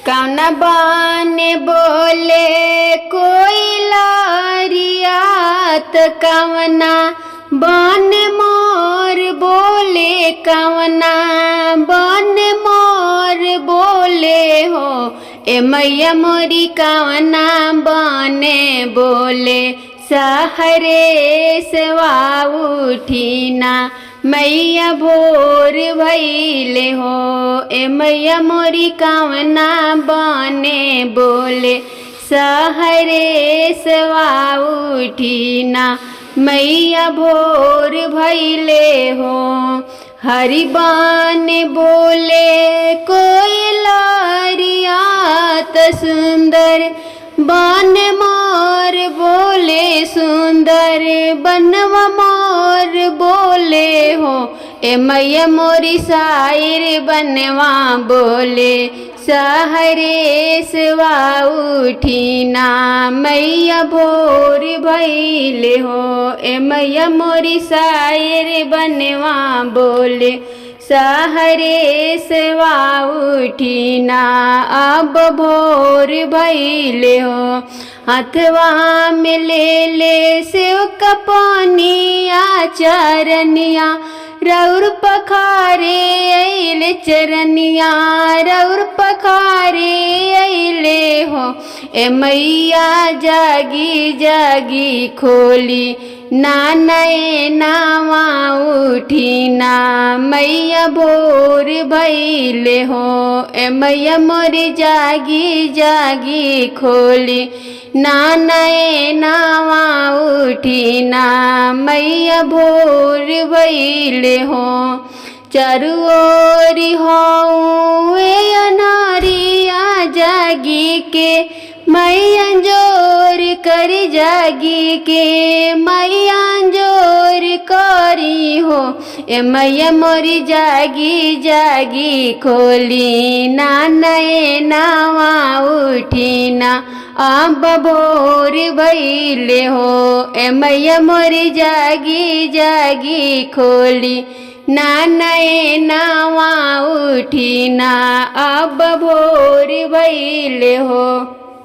कौना बाने बोले कोई लारियात, कवना बन मोर बोले, कवना बन मोर बोले हो। ए मैया मोरी कवना बने बोले, सहरे सवा उठीना मैया भोर भइले हो। ए मैया मोरी कवना बने बोले, सहरे सवा उठीना मैया भोर भइले हो। हरि बन बोले कोई लारियात, सुंदर बन मोर बोले, सुंदर बनवा मोर बोले हो। ए मैया मोरी शायर बनवा बोले, सहरे सवा उठीना मैया भोर भइले हो। ए मैया मोरी शायर बनवा बोले, सहरे सवा उठीना अब भोर भइले हो। हथवा में ले ले सेव कपनिया चरनिया, रौर पखारे अइले चरनिया, रौर पखारे अइले हो। ए मैया जागी जागी खोली नानए नावा उठीना मैया भोर भइले हो। ए मैया मोरी जागी जागी खोली नानए नावा उठीना मैया भोर भइले हो। चारू ओरी हऊँ अनारिया जागी के मैया जोर कर, जागी के मैया जोर करी हो। ए मैया मोरी जागी जागी खोली नानए नावा उठीना अब भोर भइले हो। ए मैया मोरी जागी जागी खोली नानए नावा उठीना अब भोर भइले हो।